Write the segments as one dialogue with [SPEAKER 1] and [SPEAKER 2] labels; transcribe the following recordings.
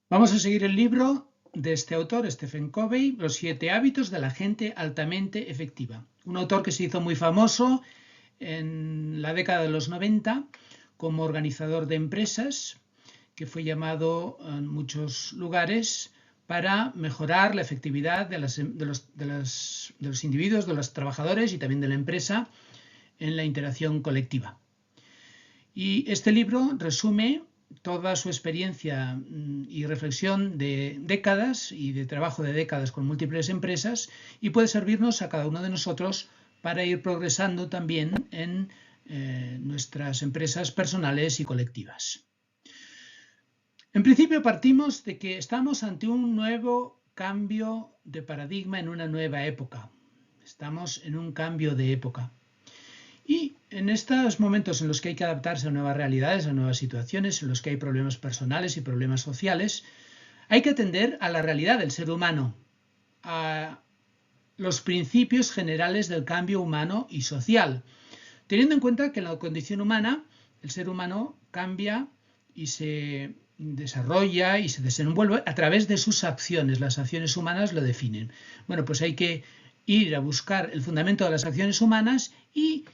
[SPEAKER 1] Vamos a seguir el libro de este autor, Stephen Covey, Los 7 hábitos de la gente altamente efectiva. Un autor que se hizo muy famoso en la década de los 90 como organizador de empresas, que fue llamado en muchos lugares para mejorar la efectividad de los individuos, de los trabajadores y también de la empresa en la interacción colectiva. Y este libro resume toda su experiencia y reflexión de décadas y de trabajo de décadas con múltiples empresas y puede servirnos a cada uno de nosotros para ir progresando también en nuestras empresas personales y colectivas. En principio partimos de que estamos ante un nuevo cambio de paradigma en una nueva época. Estamos en un cambio de época. Y en estos momentos en los que hay que adaptarse a nuevas realidades, a nuevas situaciones, en los que hay problemas personales y problemas sociales, hay que atender a la realidad del ser humano, a los principios generales del cambio humano y social, teniendo en cuenta que en la condición humana, el ser humano cambia y se desarrolla y se desenvuelve a través de sus acciones. Las acciones humanas lo definen. Bueno, pues hay que ir a buscar el fundamento de las acciones humanas y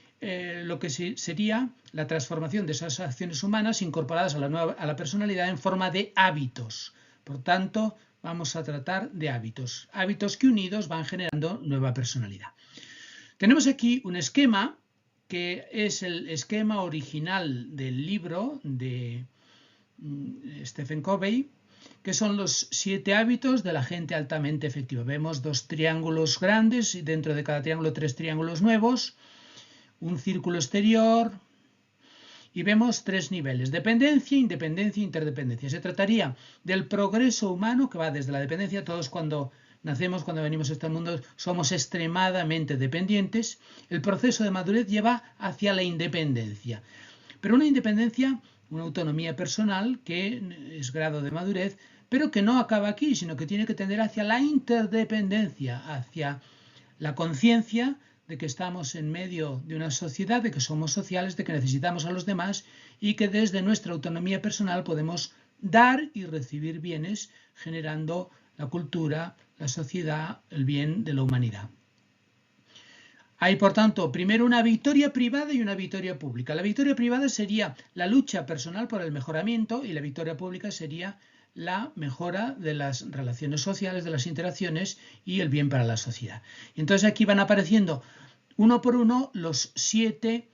[SPEAKER 1] lo que sería la transformación de esas acciones humanas incorporadas a la personalidad en forma de hábitos. Por tanto, vamos a tratar de hábitos. Hábitos que unidos van generando nueva personalidad. Tenemos aquí un esquema que es el esquema original del libro de Stephen Covey, que son los 7 hábitos de la gente altamente efectiva. Vemos 2 triángulos grandes y dentro de cada triángulo 3 triángulos nuevos, un círculo exterior y vemos 3 niveles: dependencia, independencia e interdependencia. Se trataría del progreso humano que va desde la dependencia. Todos cuando nacemos, cuando venimos a este mundo, somos extremadamente dependientes. El proceso de madurez lleva hacia la independencia, pero una independencia, una autonomía personal que es grado de madurez, pero que no acaba aquí, sino que tiene que tender hacia la interdependencia, hacia la conciencia de que estamos en medio de una sociedad, de que somos sociales, de que necesitamos a los demás y que desde nuestra autonomía personal podemos dar y recibir bienes, generando la cultura, la sociedad, el bien de la humanidad. Hay, por tanto, primero una victoria privada y una victoria pública. La victoria privada sería la lucha personal por el mejoramiento y la victoria pública sería la mejora de las relaciones sociales, de las interacciones y el bien para la sociedad. Y entonces aquí van apareciendo uno por uno los 7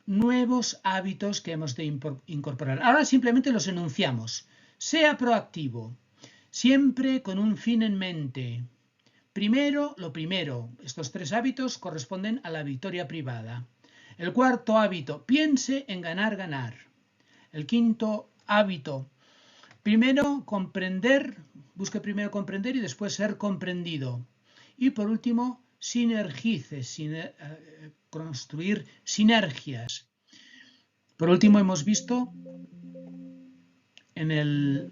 [SPEAKER 1] nuevos hábitos que hemos de incorporar. Ahora simplemente los enunciamos. Sea proactivo, siempre con un fin en mente. Primero, lo primero. Estos 3 hábitos corresponden a la victoria privada. El cuarto hábito, piense en ganar, ganar. El quinto hábito, primero comprender, busque primero comprender y después ser comprendido. Y por último, sinergice, construir sinergias. Por último, hemos visto en el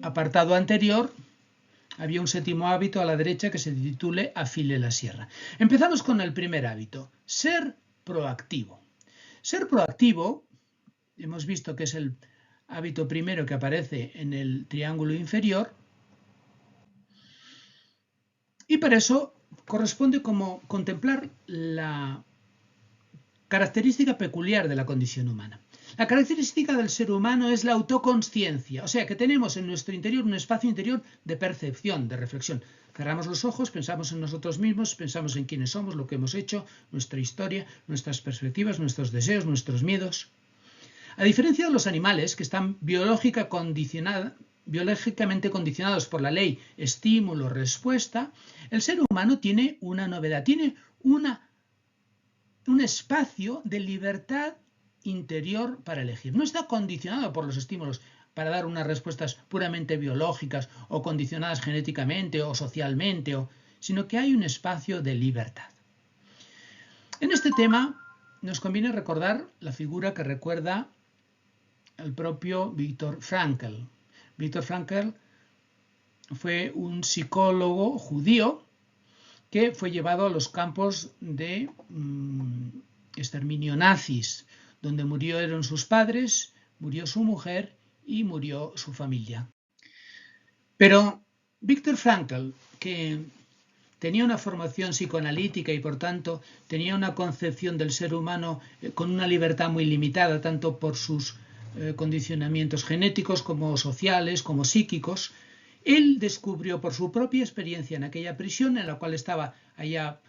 [SPEAKER 1] apartado anterior, había un 7º hábito a la derecha que se titule Afile la sierra. Empezamos con el primer hábito, ser proactivo. Ser proactivo, hemos visto que es el hábito primero que aparece en el triángulo inferior, y para eso corresponde como contemplar la característica peculiar de la condición humana. La característica del ser humano es la autoconsciencia, o sea que tenemos en nuestro interior un espacio interior de percepción, de reflexión. Cerramos los ojos, pensamos en nosotros mismos, pensamos en quiénes somos, lo que hemos hecho, nuestra historia, nuestras perspectivas, nuestros deseos, nuestros miedos. A diferencia de los animales que están biológicamente condicionados por la ley estímulo-respuesta, el ser humano tiene una novedad, tiene un espacio de libertad interior para elegir. No está condicionado por los estímulos para dar unas respuestas puramente biológicas o condicionadas genéticamente o socialmente, sino que hay un espacio de libertad. En este tema nos conviene recordar la figura que recuerda el propio Viktor Frankl. Viktor Frankl fue un psicólogo judío que fue llevado a los campos de exterminio nazis, donde murieron sus padres, murió su mujer y murió su familia. Pero Viktor Frankl, que tenía una formación psicoanalítica y por tanto tenía una concepción del ser humano con una libertad muy limitada, tanto por sus condicionamientos genéticos como sociales, como psíquicos, él descubrió por su propia experiencia en aquella prisión en la cual estaba allá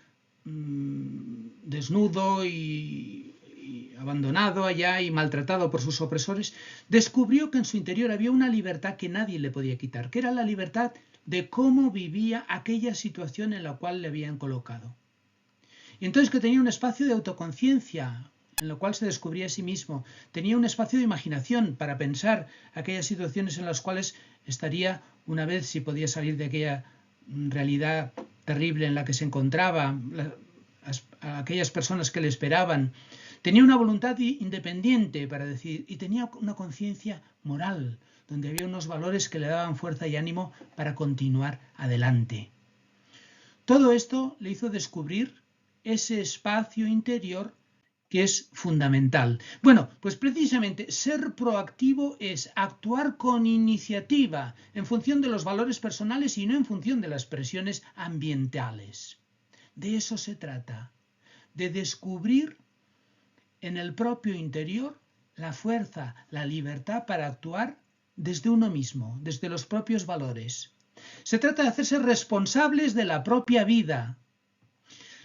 [SPEAKER 1] desnudo y abandonado allá y maltratado por sus opresores, descubrió que en su interior había una libertad que nadie le podía quitar, que era la libertad de cómo vivía aquella situación en la cual le habían colocado. Y entonces que tenía un espacio de autoconciencia en lo cual se descubría a sí mismo, tenía un espacio de imaginación para pensar aquellas situaciones en las cuales estaría una vez si podía salir de aquella realidad terrible en la que se encontraba, aquellas personas que le esperaban. Tenía una voluntad independiente para decir y tenía una conciencia moral donde había unos valores que le daban fuerza y ánimo para continuar adelante. Todo esto le hizo descubrir ese espacio interior que es fundamental. Bueno, pues precisamente ser proactivo es actuar con iniciativa en función de los valores personales y no en función de las presiones ambientales. De eso se trata, de descubrir en el propio interior la fuerza, la libertad para actuar desde uno mismo, desde los propios valores. Se trata de hacerse responsables de la propia vida.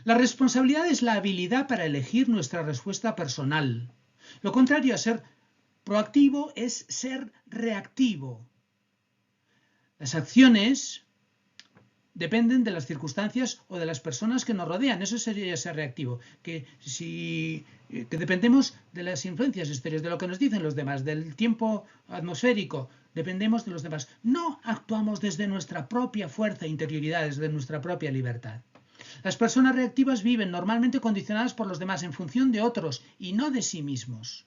[SPEAKER 1] La responsabilidad es la habilidad para elegir nuestra respuesta personal. Lo contrario a ser proactivo es ser reactivo. Las acciones dependen de las circunstancias o de las personas que nos rodean. Eso sería ser reactivo. Que dependemos de las influencias exteriores, de lo que nos dicen los demás, del tiempo atmosférico. Dependemos de los demás. No actuamos desde nuestra propia fuerza e interioridad, desde nuestra propia libertad. Las personas reactivas viven normalmente condicionadas por los demás en función de otros y no de sí mismos.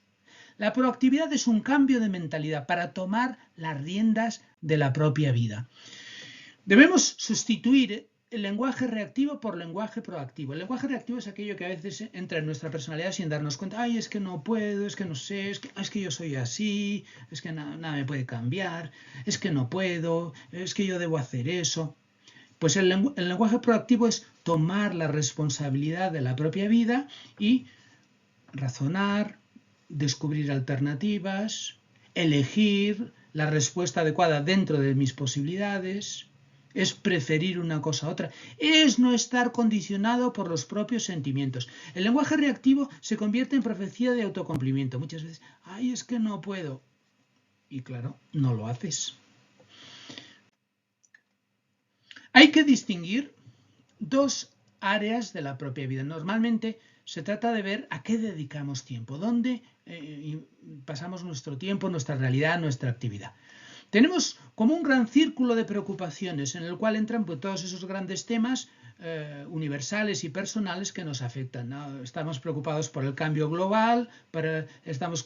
[SPEAKER 1] La proactividad es un cambio de mentalidad para tomar las riendas de la propia vida. Debemos sustituir el lenguaje reactivo por lenguaje proactivo. El lenguaje reactivo es aquello que a veces entra en nuestra personalidad sin darnos cuenta. Ay, es que no puedo, es que no sé, es que yo soy así, es que nada me puede cambiar, es que no puedo, es que yo debo hacer eso. Pues el lenguaje proactivo es tomar la responsabilidad de la propia vida y razonar, descubrir alternativas, elegir la respuesta adecuada dentro de mis posibilidades, es preferir una cosa a otra, es no estar condicionado por los propios sentimientos. El lenguaje reactivo se convierte en profecía de autocumplimiento. Muchas veces, ay, es que no puedo. Y claro, no lo haces. Hay que distinguir dos áreas de la propia vida. Normalmente se trata de ver a qué dedicamos tiempo, dónde pasamos nuestro tiempo, nuestra realidad, nuestra actividad. Tenemos como un gran círculo de preocupaciones en el cual entran pues, todos esos grandes temas universales y personales que nos afectan, ¿no? Estamos preocupados por el cambio global, estamos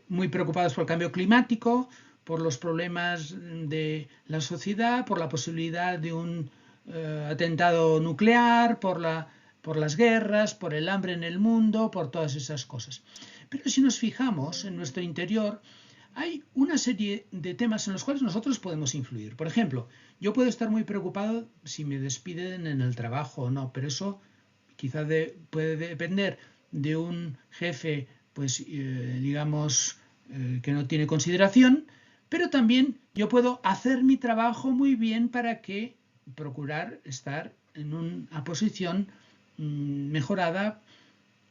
[SPEAKER 1] muy preocupados por el cambio climático, por los problemas de la sociedad, por la posibilidad de un atentado nuclear, por las guerras, por el hambre en el mundo, por todas esas cosas. Pero si nos fijamos en nuestro interior, hay una serie de temas en los cuales nosotros podemos influir. Por ejemplo, yo puedo estar muy preocupado si me despiden en el trabajo o no, pero eso quizá puede depender de un jefe, pues digamos, que no tiene consideración, pero también yo puedo hacer mi trabajo muy bien para que procurar estar en una posición mejorada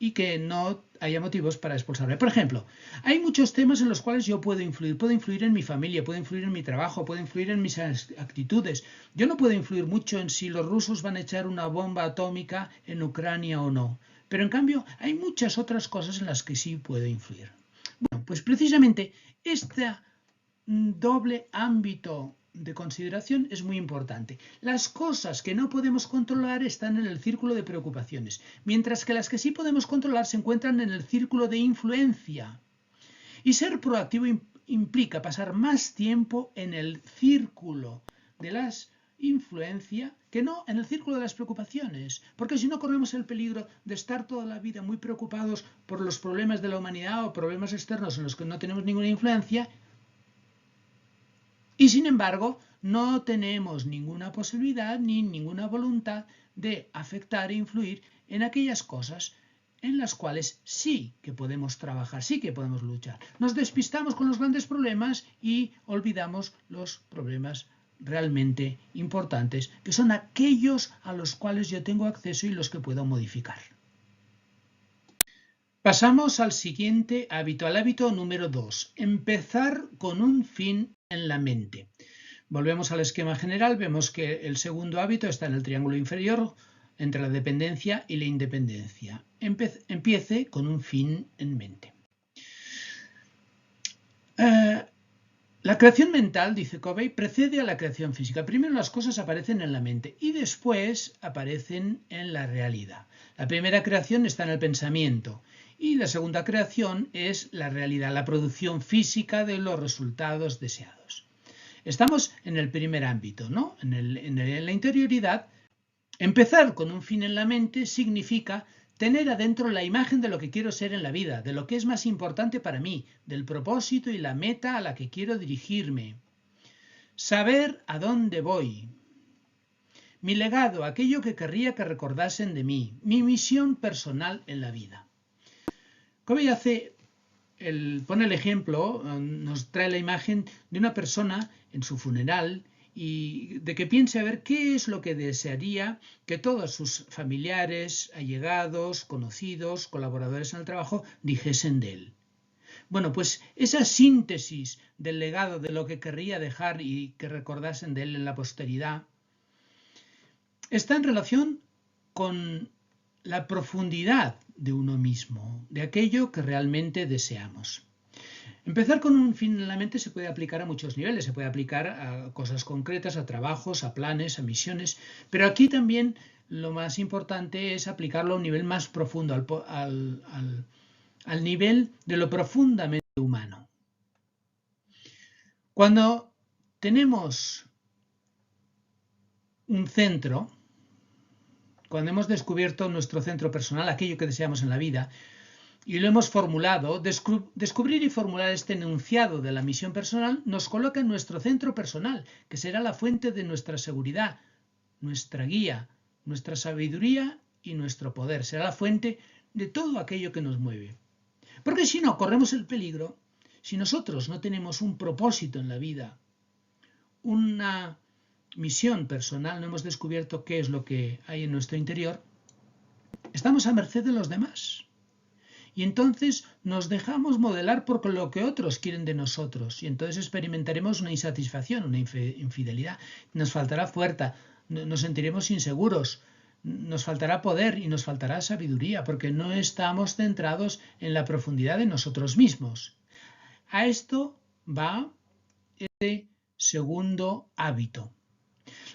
[SPEAKER 1] y que no haya motivos para expulsarme. Por ejemplo, hay muchos temas en los cuales yo puedo influir en mi familia, puedo influir en mi trabajo, puedo influir en mis actitudes. Yo no puedo influir mucho en si los rusos van a echar una bomba atómica en Ucrania o no, pero en cambio hay muchas otras cosas en las que sí puedo influir. Bueno, pues precisamente este doble ámbito de consideración es muy importante. Las cosas que no podemos controlar están en el círculo de preocupaciones, mientras que las que sí podemos controlar se encuentran en el círculo de influencia. Y ser proactivo implica pasar más tiempo en el círculo de las influencia que no en el círculo de las preocupaciones, porque si no corremos el peligro de estar toda la vida muy preocupados por los problemas de la humanidad o problemas externos en los que no tenemos ninguna influencia Y sin embargo, no tenemos ninguna posibilidad ni ninguna voluntad de afectar e influir en aquellas cosas en las cuales sí que podemos trabajar, sí que podemos luchar. Nos despistamos con los grandes problemas y olvidamos los problemas realmente importantes, que son aquellos a los cuales yo tengo acceso y los que puedo modificar. Pasamos al siguiente hábito, al hábito número 2, empezar con un fin en la mente. Volvemos al esquema general, vemos que el segundo hábito está en el triángulo inferior, entre la dependencia y la independencia. Empiece con un fin en mente. La creación mental, dice Covey, precede a la creación física. Primero las cosas aparecen en la mente y después aparecen en la realidad. La primera creación está en el pensamiento y la segunda creación es la realidad, la producción física de los resultados deseados. Estamos en el primer ámbito, ¿no? En la interioridad. Empezar con un fin en la mente significa tener adentro la imagen de lo que quiero ser en la vida, de lo que es más importante para mí, del propósito y la meta a la que quiero dirigirme. Saber a dónde voy. Mi legado, aquello que querría que recordasen de mí, mi misión personal en la vida. Covey pone el ejemplo, nos trae la imagen de una persona en su funeral y de que piense a ver qué es lo que desearía que todos sus familiares, allegados, conocidos, colaboradores en el trabajo dijesen de él. Bueno, pues esa síntesis del legado de lo que querría dejar y que recordasen de él en la posteridad está en relación con la profundidad de uno mismo, de aquello que realmente deseamos. Empezar con un fin en la mente se puede aplicar a muchos niveles, se puede aplicar a cosas concretas, a trabajos, a planes, a misiones, pero aquí también lo más importante es aplicarlo a un nivel más profundo, al nivel de lo profundamente humano. Cuando tenemos un centro, cuando hemos descubierto nuestro centro personal, aquello que deseamos en la vida, y lo hemos formulado, descubrir y formular este enunciado de la misión personal nos coloca en nuestro centro personal, que será la fuente de nuestra seguridad, nuestra guía, nuestra sabiduría y nuestro poder. Será la fuente de todo aquello que nos mueve. Porque si no, corremos el peligro, si nosotros no tenemos un propósito en la vida, una misión personal, no hemos descubierto qué es lo que hay en nuestro interior, estamos a merced de los demás. Y entonces nos dejamos modelar por lo que otros quieren de nosotros. Y entonces experimentaremos una insatisfacción, una infidelidad. Nos faltará fuerza, nos sentiremos inseguros, nos faltará poder y nos faltará sabiduría, porque no estamos centrados en la profundidad de nosotros mismos. A esto va este segundo hábito.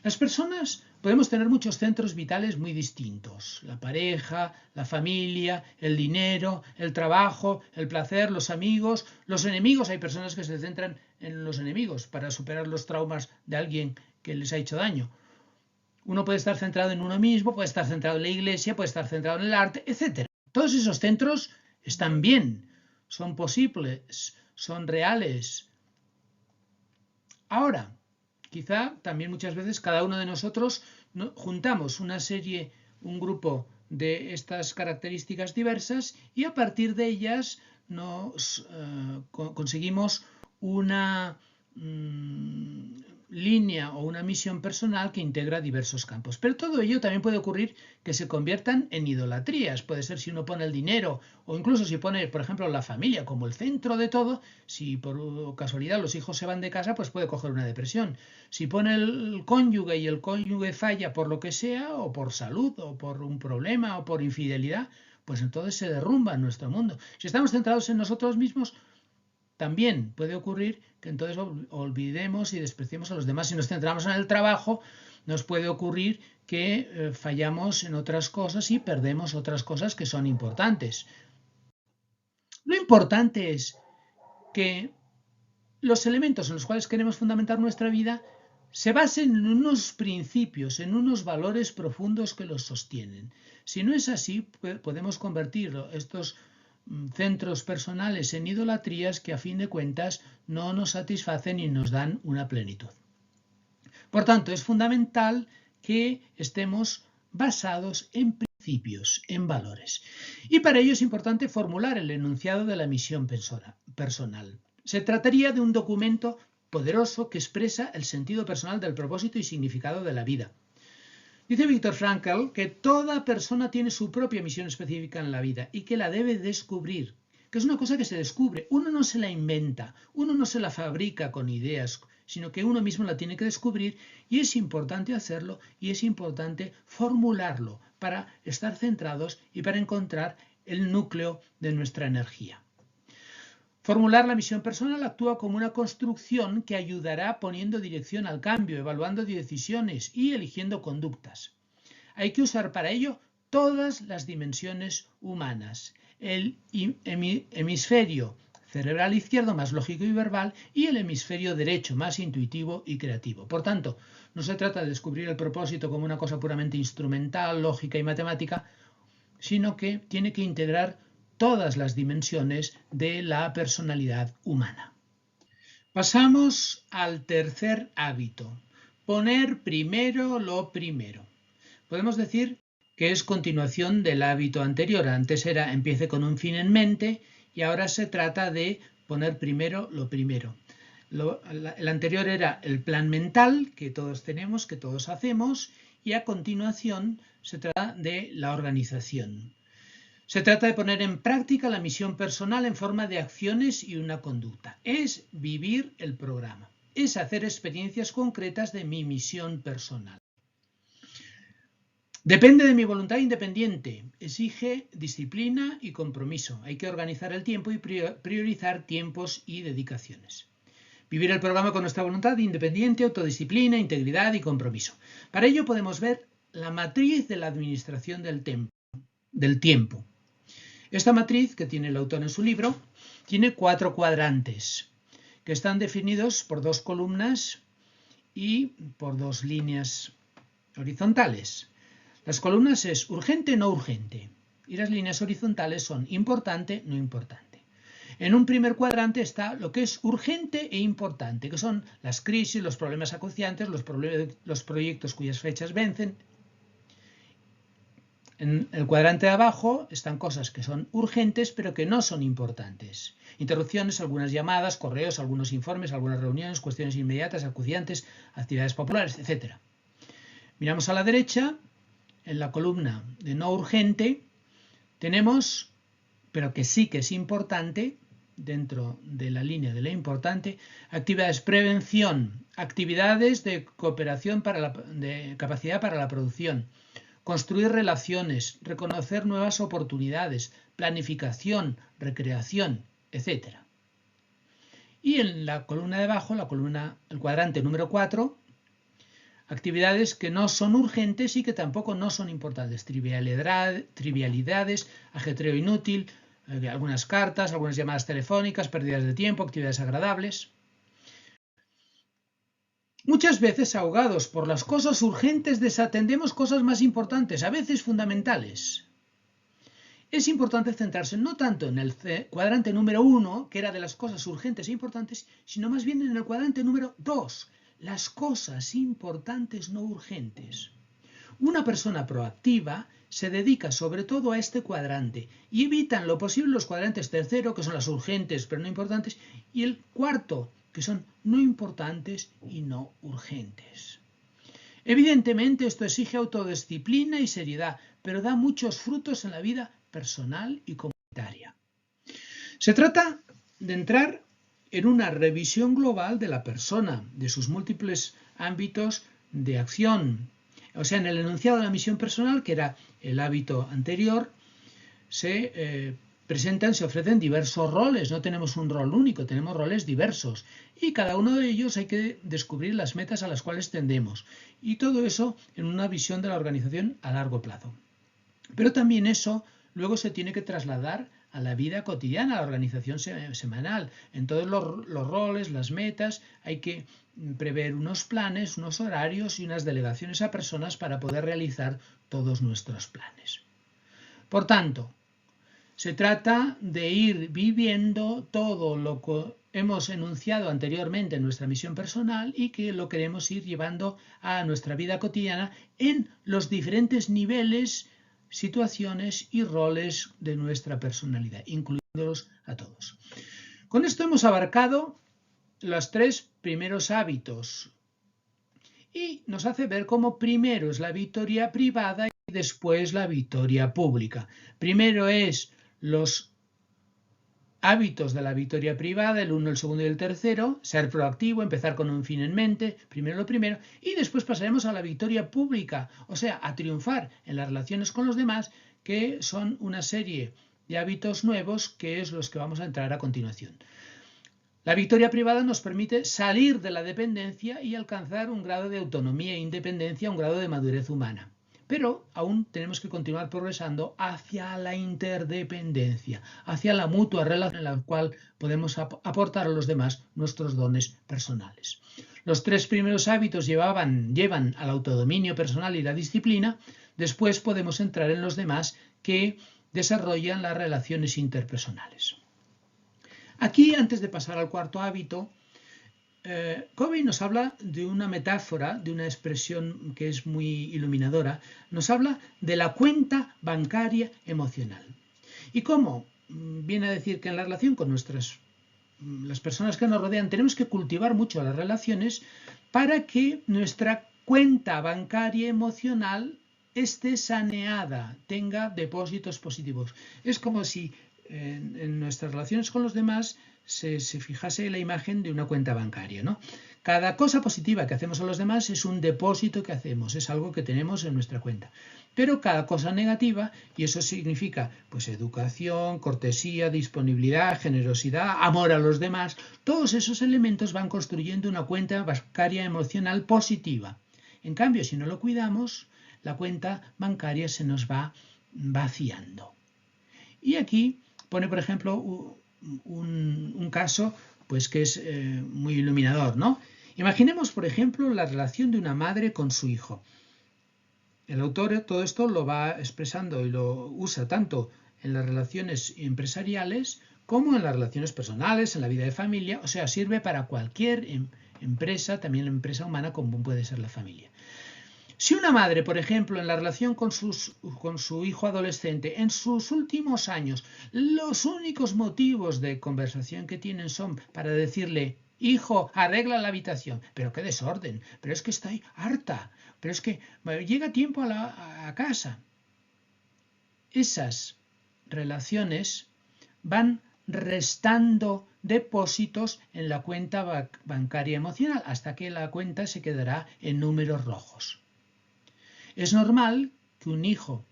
[SPEAKER 1] Las personas podemos tener muchos centros vitales muy distintos. La pareja, la familia, el dinero, el trabajo, el placer, los amigos, los enemigos. Hay personas que se centran en los enemigos para superar los traumas de alguien que les ha hecho daño. Uno puede estar centrado en uno mismo, puede estar centrado en la iglesia, puede estar centrado en el arte, etc. Todos esos centros están bien, son posibles, son reales. Ahora, quizá también muchas veces cada uno de nosotros juntamos un grupo de estas características diversas y a partir de ellas nos conseguimos una línea o una misión personal que integra diversos campos. Pero todo ello también puede ocurrir que se conviertan en idolatrías. Puede ser si uno pone el dinero o incluso si pone, por ejemplo, la familia como el centro de todo. Si por casualidad los hijos se van de casa, pues puede coger una depresión. Si pone el cónyuge y el cónyuge falla por lo que sea, o por salud, o por un problema, o por infidelidad, pues entonces se derrumba nuestro mundo. Si estamos centrados en nosotros mismos, también puede ocurrir que entonces olvidemos y despreciemos a los demás. Si nos centramos en el trabajo, nos puede ocurrir que fallamos en otras cosas y perdemos otras cosas que son importantes. Lo importante es que los elementos en los cuales queremos fundamentar nuestra vida se basen en unos principios, en unos valores profundos que los sostienen. Si no es así, podemos convertir estos centros personales en idolatrías que a fin de cuentas no nos satisfacen y nos dan una plenitud. Por tanto, es fundamental que estemos basados en principios, en valores. Y para ello es importante formular el enunciado de la misión personal. Se trataría de un documento poderoso que expresa el sentido personal del propósito y significado de la vida. Dice Viktor Frankl que toda persona tiene su propia misión específica en la vida y que la debe descubrir, que es una cosa que se descubre. Uno no se la inventa, uno no se la fabrica con ideas, sino que uno mismo la tiene que descubrir y es importante hacerlo y es importante formularlo para estar centrados y para encontrar el núcleo de nuestra energía. Formular la misión personal actúa como una construcción que ayudará poniendo dirección al cambio, evaluando decisiones y eligiendo conductas. Hay que usar para ello todas las dimensiones humanas, el hemisferio cerebral izquierdo más lógico y verbal y el hemisferio derecho más intuitivo y creativo. Por tanto, no se trata de descubrir el propósito como una cosa puramente instrumental, lógica y matemática, sino que tiene que integrar todas las dimensiones de la personalidad humana. Pasamos al tercer hábito, poner primero lo primero. Podemos decir que es continuación del hábito anterior. Antes era empiece con un fin en mente y ahora se trata de poner primero lo primero. El anterior era el plan mental que todos tenemos, que todos hacemos, y a continuación se trata de la organización. Se trata de poner en práctica la misión personal en forma de acciones y una conducta. Es vivir el programa. Es hacer experiencias concretas de mi misión personal. Depende de mi voluntad independiente. Exige disciplina y compromiso. Hay que organizar el tiempo y priorizar tiempos y dedicaciones. Vivir el programa con nuestra voluntad independiente, autodisciplina, integridad y compromiso. Para ello podemos ver la matriz de la administración del tiempo. Esta matriz, que tiene el autor en su libro, tiene 4 cuadrantes que están definidos por 2 columnas y por 2 líneas horizontales. Las columnas es urgente, no urgente, y las líneas horizontales son importante, no importante. En un primer cuadrante está lo que es urgente e importante, que son las crisis, los problemas acuciantes, los proyectos cuyas fechas vencen. En el cuadrante de abajo están cosas que son urgentes pero que no son importantes. Interrupciones, algunas llamadas, correos, algunos informes, algunas reuniones, cuestiones inmediatas, acuciantes, actividades populares, etc. Miramos a la derecha, en la columna de no urgente, tenemos, pero que sí que es importante, dentro de la línea de lo importante, actividades prevención, actividades de cooperación de capacidad para la producción, construir relaciones, reconocer nuevas oportunidades, planificación, recreación, etc. Y en la columna de abajo, el cuadrante número 4, actividades que no son urgentes y que tampoco no son importantes, trivialidades, ajetreo inútil, algunas cartas, algunas llamadas telefónicas, pérdidas de tiempo, actividades agradables. Muchas veces, ahogados por las cosas urgentes, desatendemos cosas más importantes, a veces fundamentales. Es importante centrarse no tanto en el cuadrante número 1, que era de las cosas urgentes e importantes, sino más bien en el cuadrante número 2, las cosas importantes no urgentes. Una persona proactiva se dedica sobre todo a este cuadrante y evita en lo posible los cuadrantes tercero, que son las urgentes pero no importantes, y el cuarto, que son no importantes y no urgentes. Evidentemente esto exige autodisciplina y seriedad, pero da muchos frutos en la vida personal y comunitaria. Se trata de entrar en una revisión global de la persona, de sus múltiples ámbitos de acción. O sea, en el enunciado de la misión personal, que era el hábito anterior, se ofrecen diversos roles, no tenemos un rol único, tenemos roles diversos y cada uno de ellos hay que descubrir las metas a las cuales tendemos y todo eso en una visión de la organización a largo plazo. Pero también eso luego se tiene que trasladar a la vida cotidiana, a la organización semanal. En todos los roles, las metas, hay que prever unos planes, unos horarios y unas delegaciones a personas para poder realizar todos nuestros planes. Por tanto, Se trata de ir viviendo todo lo que hemos enunciado anteriormente en nuestra misión personal y que lo queremos ir llevando a nuestra vida cotidiana en los diferentes niveles, situaciones y roles de nuestra personalidad, incluidos a todos. Con esto hemos abarcado los 3 primeros hábitos y nos hace ver cómo primero es la victoria privada y después la victoria pública. Primero es los hábitos de la victoria privada, el 1, el segundo y el tercero, ser proactivo, empezar con un fin en mente, primero lo primero, y después pasaremos a la victoria pública, o sea, a triunfar en las relaciones con los demás, que son una serie de hábitos nuevos, que es los que vamos a entrar a continuación. La victoria privada nos permite salir de la dependencia y alcanzar un grado de autonomía e independencia, un grado de madurez humana. Pero aún tenemos que continuar progresando hacia la interdependencia, hacia la mutua relación en la cual podemos aportar a los demás nuestros dones personales. Los 3 primeros hábitos llevan al autodominio personal y la disciplina. Después podemos entrar en los demás que desarrollan las relaciones interpersonales. Aquí, antes de pasar al cuarto hábito, Covey nos habla de una metáfora, de una expresión que es muy iluminadora. Nos habla de la cuenta bancaria emocional. Y cómo viene a decir que en la relación con las personas que nos rodean tenemos que cultivar mucho las relaciones para que nuestra cuenta bancaria emocional esté saneada, tenga depósitos positivos. Es como si en nuestras relaciones con los demás se fijase la imagen de una cuenta bancaria, ¿no? Cada cosa positiva que hacemos a los demás es un depósito que hacemos, es algo que tenemos en nuestra cuenta. Pero cada cosa negativa, y eso significa pues educación, cortesía, disponibilidad, generosidad, amor a los demás, todos esos elementos van construyendo una cuenta bancaria emocional positiva. En cambio, si no lo cuidamos, la cuenta bancaria se nos va vaciando. Y aquí pone, por ejemplo, un caso pues que es muy iluminador, ¿no? Imaginemos, por ejemplo, la relación de una madre con su hijo. El autor todo esto lo va expresando y lo usa tanto en las relaciones empresariales como en las relaciones personales, en la vida de familia, o sea, sirve para cualquier empresa, también la empresa humana como puede ser la familia. Si una madre, por ejemplo, en la relación con su hijo adolescente, en sus últimos años, los únicos motivos de conversación que tienen son para decirle, hijo, arregla la habitación, pero qué desorden, pero es que estoy harta, pero es que llega tiempo a casa. Esas relaciones van restando depósitos en la cuenta bancaria emocional hasta que la cuenta se quedará en números rojos. Es normal que un hijo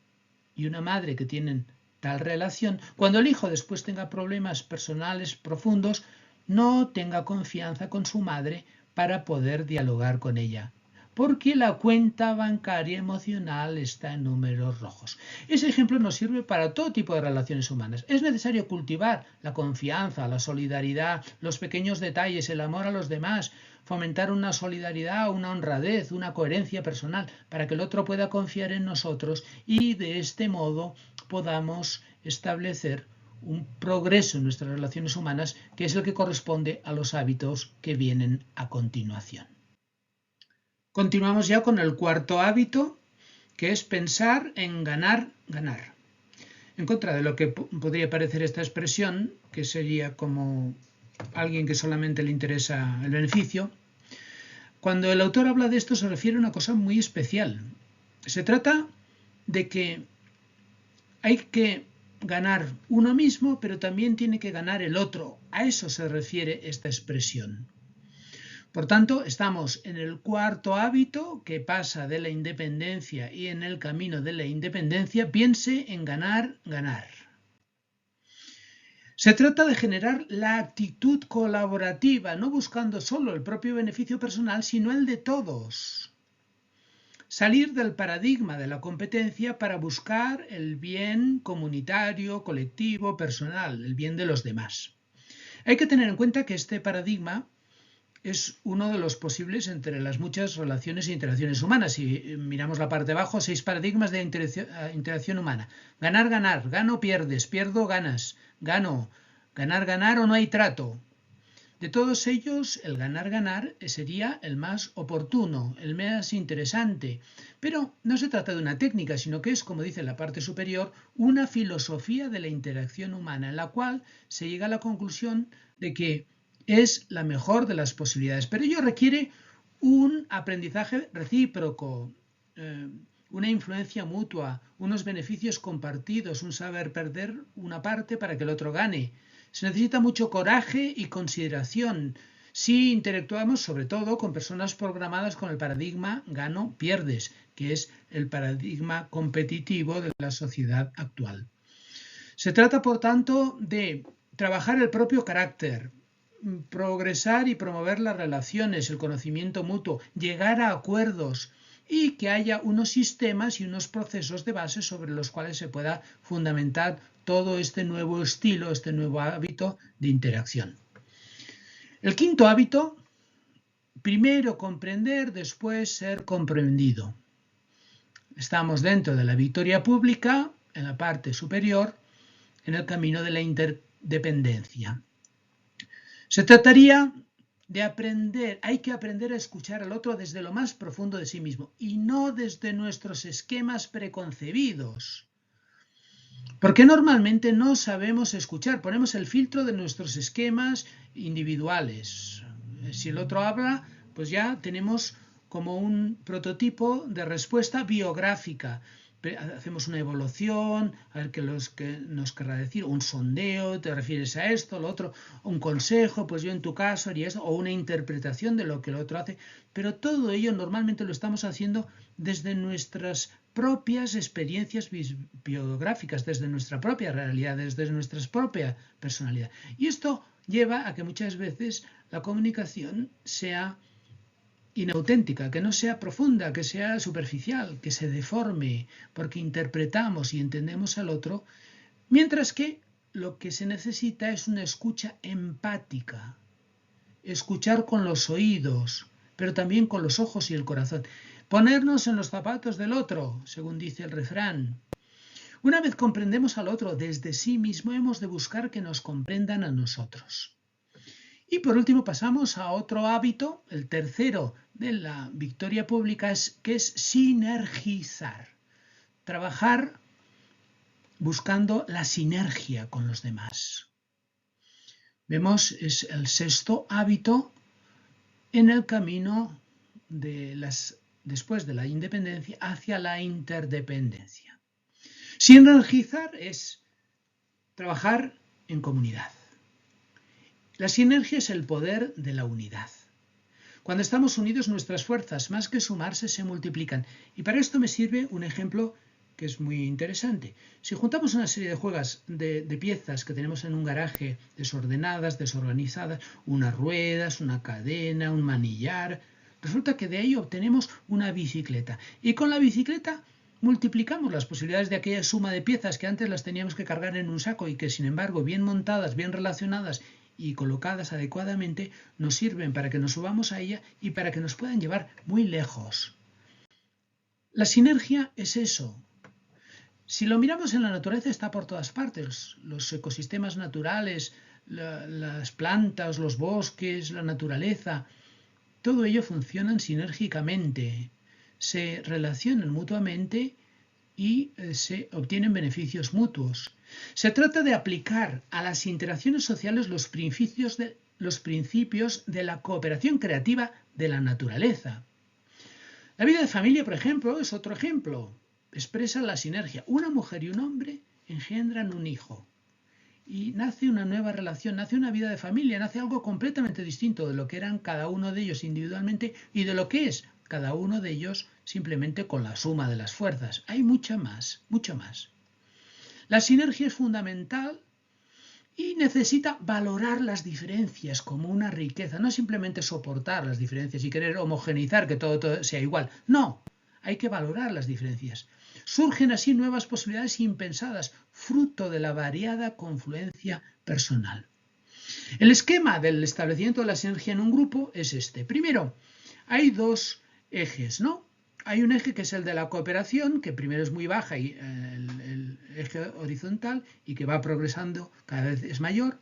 [SPEAKER 1] y una madre que tienen tal relación, cuando el hijo después tenga problemas personales profundos, no tenga confianza con su madre para poder dialogar con ella, porque la cuenta bancaria emocional está en números rojos. Ese ejemplo nos sirve para todo tipo de relaciones humanas. Es necesario cultivar la confianza, la solidaridad, los pequeños detalles, el amor a los demás, fomentar una solidaridad, una honradez, una coherencia personal, para que el otro pueda confiar en nosotros y de este modo podamos establecer un progreso en nuestras relaciones humanas, que es el que corresponde a los hábitos que vienen a continuación. Continuamos ya con el cuarto hábito, que es pensar en ganar, ganar. En contra de lo que podría parecer esta expresión, que sería como alguien que solamente le interesa el beneficio, cuando el autor habla de esto se refiere a una cosa muy especial. Se trata de que hay que ganar uno mismo, pero también tiene que ganar el otro. A eso se refiere esta expresión. Por tanto, estamos en el cuarto hábito que pasa de la independencia y en el camino de la independencia piense en ganar, ganar. Se trata de generar la actitud colaborativa, no buscando solo el propio beneficio personal, sino el de todos. Salir del paradigma de la competencia para buscar el bien comunitario, colectivo, personal, el bien de los demás. Hay que tener en cuenta que este paradigma es uno de los posibles entre las muchas relaciones e interacciones humanas. Si miramos la parte de abajo, 6 paradigmas de interacción humana. Ganar, ganar, gano, pierdes, pierdo, ganas, gano, ganar, ganar o no hay trato. De todos ellos, el ganar-ganar sería el más oportuno, el más interesante. Pero no se trata de una técnica, sino que es, como dice en la parte superior, una filosofía de la interacción humana, en la cual se llega a la conclusión de que es la mejor de las posibilidades. Pero ello requiere un aprendizaje recíproco, una influencia mutua, unos beneficios compartidos, un saber perder una parte para que el otro gane. Se necesita mucho coraje y consideración si interactuamos sobre todo con personas programadas con el paradigma gano-pierdes, que es el paradigma competitivo de la sociedad actual. Se trata, por tanto, de trabajar el propio carácter, progresar y promover las relaciones, el conocimiento mutuo, llegar a acuerdos y que haya unos sistemas y unos procesos de base sobre los cuales se pueda fundamentar todo este nuevo estilo, este nuevo hábito de interacción. El quinto hábito, primero comprender, después ser comprendido. Estamos dentro de la victoria pública, en la parte superior, en el camino de la interdependencia. Se trataría de aprender, hay que aprender a escuchar al otro desde lo más profundo de sí mismo y no desde nuestros esquemas preconcebidos. Porque normalmente no sabemos escuchar, ponemos el filtro de nuestros esquemas individuales. Si el otro habla, pues ya tenemos como un prototipo de respuesta biográfica. Hacemos una evaluación, a ver qué nos querrá decir, un sondeo, te refieres a esto, lo otro, un consejo, pues yo en tu caso haría esto, o una interpretación de lo que el otro hace, pero todo ello normalmente lo estamos haciendo desde nuestras propias experiencias biográficas, desde nuestra propia realidad, desde nuestra propia personalidad. Y esto lleva a que muchas veces la comunicación sea inauténtica, que no sea profunda, que sea superficial, que se deforme, porque interpretamos y entendemos al otro, mientras que lo que se necesita es una escucha empática, escuchar con los oídos, pero también con los ojos y el corazón, ponernos en los zapatos del otro, según dice el refrán. Una vez comprendemos al otro desde sí mismo, hemos de buscar que nos comprendan a nosotros. Y por último pasamos a otro hábito, el tercero de la victoria pública, que es sinergizar. Trabajar buscando la sinergia con los demás. Vemos, es el sexto hábito en el camino después de la independencia hacia la interdependencia. Sinergizar es trabajar en comunidad. La sinergia es el poder de la unidad. Cuando estamos unidos, nuestras fuerzas, más que sumarse, se multiplican. Y para esto me sirve un ejemplo que es muy interesante. Si juntamos una serie de piezas que tenemos en un garaje desordenadas, desorganizadas, unas ruedas, una cadena, un manillar, resulta que de ahí obtenemos una bicicleta. Y con la bicicleta multiplicamos las posibilidades de aquella suma de piezas que antes las teníamos que cargar en un saco y que, sin embargo, bien montadas, bien relacionadas y colocadas adecuadamente, nos sirven para que nos subamos a ella y para que nos puedan llevar muy lejos. La sinergia es eso. Si lo miramos en la naturaleza, está por todas partes. Los ecosistemas naturales, las plantas, los bosques, la naturaleza, todo ello funcionan sinérgicamente, se relacionan mutuamente y se obtienen beneficios mutuos. Se trata de aplicar a las interacciones sociales los principios de la cooperación creativa de la naturaleza. La vida de familia, por ejemplo, es otro ejemplo. Expresa la sinergia. Una mujer y un hombre engendran un hijo y nace una nueva relación, nace una vida de familia, nace algo completamente distinto de lo que eran cada uno de ellos individualmente y de lo que es cada uno de ellos simplemente con la suma de las fuerzas. Hay mucho más. La sinergia es fundamental y necesita valorar las diferencias como una riqueza, no simplemente soportar las diferencias y querer homogeneizar que todo sea igual. No, hay que valorar las diferencias. Surgen así nuevas posibilidades impensadas, fruto de la variada confluencia personal. El esquema del establecimiento de la sinergia en un grupo es este. Primero, hay dos ejes, ¿no? Hay un eje que es el de la cooperación, que primero es muy baja, y el eje horizontal, y que va progresando, cada vez es mayor.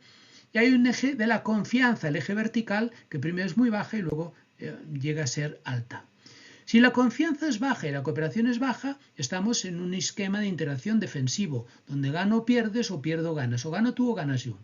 [SPEAKER 1] Y hay un eje de la confianza, el eje vertical, que primero es muy baja y luego llega a ser alta. Si la confianza es baja y la cooperación es baja, estamos en un esquema de interacción defensivo, donde gano o pierdes o pierdo ganas, o gano tú o ganas yo.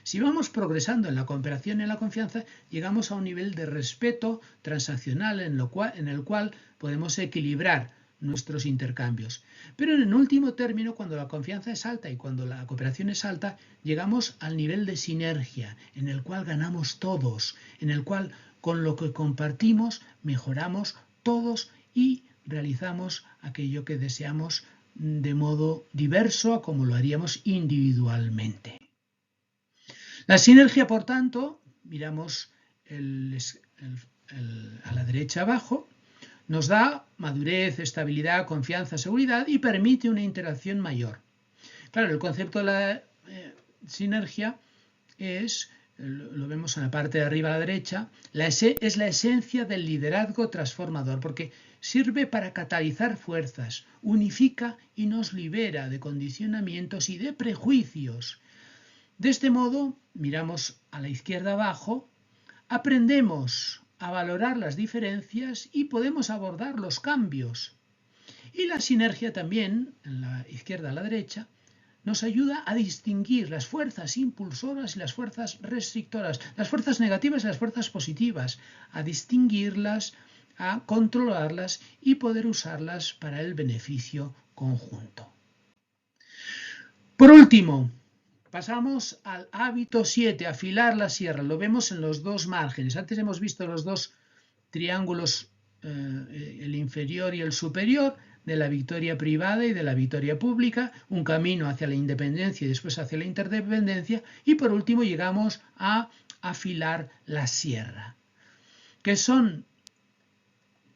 [SPEAKER 1] Si vamos progresando en la cooperación y en la confianza, llegamos a un nivel de respeto transaccional en el cual podemos equilibrar nuestros intercambios. Pero en el último término, cuando la confianza es alta y cuando la cooperación es alta, llegamos al nivel de sinergia, en el cual ganamos todos, en el cual con lo que compartimos mejoramos todos y realizamos aquello que deseamos de modo diverso a como lo haríamos individualmente. La sinergia, por tanto, miramos a la derecha abajo, nos da madurez, estabilidad, confianza, seguridad y permite una interacción mayor. Claro, el concepto de la sinergia es, lo vemos en la parte de arriba a la derecha, es la esencia del liderazgo transformador, porque sirve para catalizar fuerzas, unifica y nos libera de condicionamientos y de prejuicios. De este modo, miramos a la izquierda abajo, aprendemos a valorar las diferencias y podemos abordar los cambios. Y la sinergia también, en la izquierda a la derecha, nos ayuda a distinguir las fuerzas impulsoras y las fuerzas restrictoras, las fuerzas negativas y las fuerzas positivas, a distinguirlas, a controlarlas y poder usarlas para el beneficio conjunto. Por último, pasamos al hábito 7, afilar la sierra. Lo vemos en los dos márgenes. Antes hemos visto los dos triángulos, el inferior y el superior, de la victoria privada y de la victoria pública, un camino hacia la independencia y después hacia la interdependencia, y por último llegamos a afilar la sierra, que son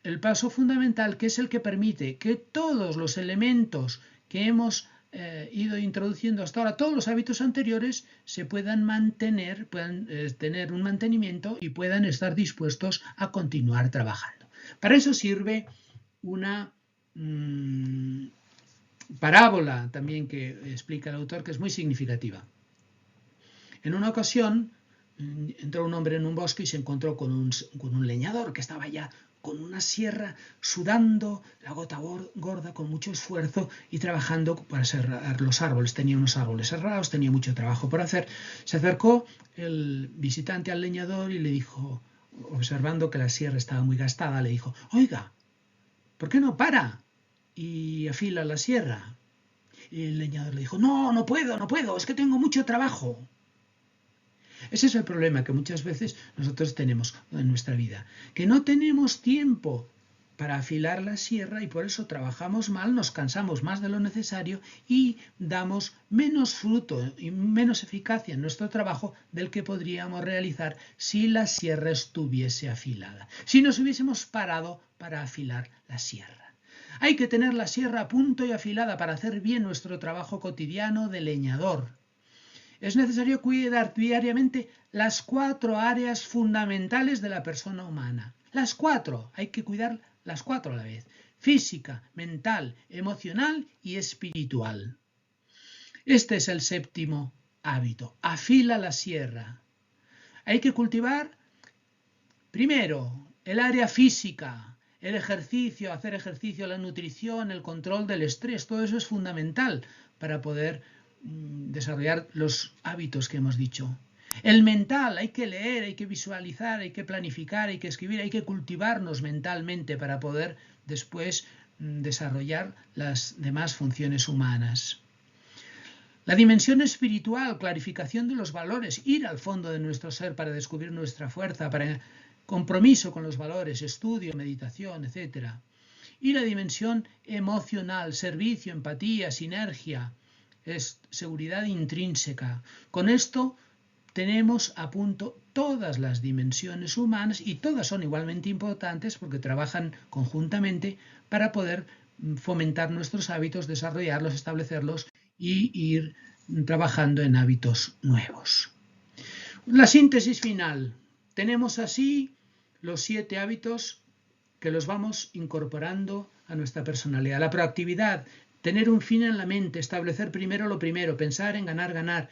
[SPEAKER 1] el paso fundamental, que es el que permite que todos los elementos que hemos ido introduciendo hasta ahora, todos los hábitos anteriores, se puedan mantener, puedan tener un mantenimiento y puedan estar dispuestos a continuar trabajando. Para eso sirve una parábola también que explica el autor, que es muy significativa. En una ocasión entró un hombre en un bosque y se encontró con un leñador que estaba ya con una sierra, sudando la gota gorda, con mucho esfuerzo y trabajando para serrar los árboles. Tenía unos árboles serrados, tenía mucho trabajo por hacer. Se acercó el visitante al leñador y le dijo, observando que la sierra estaba muy gastada, le dijo, oiga, ¿por qué no para y afila la sierra? Y el leñador le dijo, no puedo, es que tengo mucho trabajo. Ese es el problema que muchas veces nosotros tenemos en nuestra vida, que no tenemos tiempo para afilar la sierra y por eso trabajamos mal, nos cansamos más de lo necesario y damos menos fruto y menos eficacia en nuestro trabajo del que podríamos realizar si la sierra estuviese afilada, si nos hubiésemos parado para afilar la sierra. Hay que tener la sierra a punto y afilada para hacer bien nuestro trabajo cotidiano de leñador. Es necesario cuidar diariamente las 4 áreas fundamentales de la persona humana. Las 4, hay que cuidar las 4 a la vez. Física, mental, emocional y espiritual. Este es el séptimo hábito. Afila la sierra. Hay que cultivar, primero, el área física, el ejercicio, hacer ejercicio, la nutrición, el control del estrés. Todo eso es fundamental para poder desarrollar los hábitos que hemos dicho. El mental, hay que leer, hay que visualizar, hay que planificar, hay que escribir, hay que cultivarnos mentalmente para poder después desarrollar las demás funciones humanas. La dimensión espiritual, clarificación de los valores, ir al fondo de nuestro ser para descubrir nuestra fuerza, para compromiso con los valores, estudio, meditación, etc. Y la dimensión emocional, servicio, empatía, sinergia, es seguridad intrínseca. Con esto tenemos a punto todas las dimensiones humanas y todas son igualmente importantes porque trabajan conjuntamente para poder fomentar nuestros hábitos, desarrollarlos, establecerlos y ir trabajando en hábitos nuevos. La síntesis final. Tenemos así los 7 hábitos que los vamos incorporando a nuestra personalidad. La proactividad, tener un fin en la mente, establecer primero lo primero, pensar en ganar, ganar,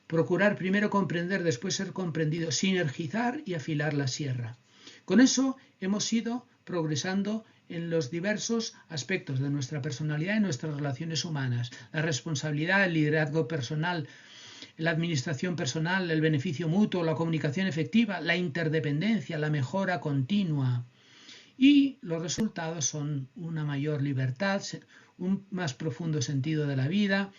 [SPEAKER 1] procurar primero comprender, después ser comprendido, sinergizar y afilar la sierra. Con eso hemos ido progresando en los diversos aspectos de nuestra personalidad y nuestras relaciones humanas. La responsabilidad, el liderazgo personal, la administración personal, el beneficio mutuo, la comunicación efectiva, la interdependencia, la mejora continua. Y los resultados son una mayor libertad, un más profundo sentido de la vida,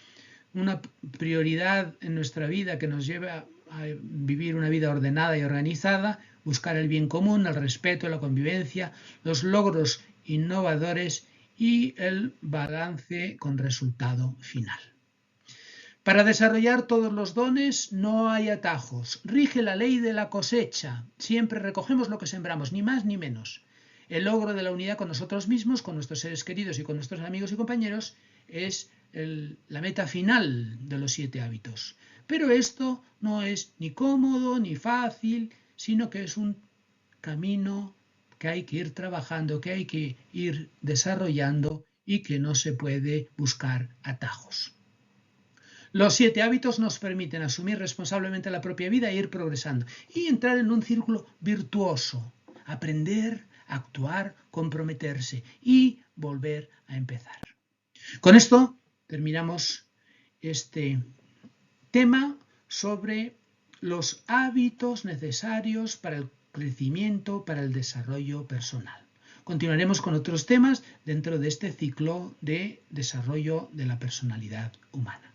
[SPEAKER 1] una prioridad en nuestra vida que nos lleva a vivir una vida ordenada y organizada, buscar el bien común, el respeto, la convivencia, los logros innovadores y el balance con resultado final. Para desarrollar todos los dones no hay atajos. Rige la ley de la cosecha. Siempre recogemos lo que sembramos, ni más ni menos. El logro de la unidad con nosotros mismos, con nuestros seres queridos y con nuestros amigos y compañeros es la meta final de los 7 hábitos. Pero esto no es ni cómodo ni fácil, sino que es un camino que hay que ir trabajando, que hay que ir desarrollando y que no se puede buscar atajos. Los 7 hábitos nos permiten asumir responsablemente la propia vida e ir progresando y entrar en un círculo virtuoso, aprender, actuar, comprometerse y volver a empezar. Con esto terminamos este tema sobre los hábitos necesarios para el crecimiento, para el desarrollo personal. Continuaremos con otros temas dentro de este ciclo de desarrollo de la personalidad humana.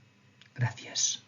[SPEAKER 1] Gracias.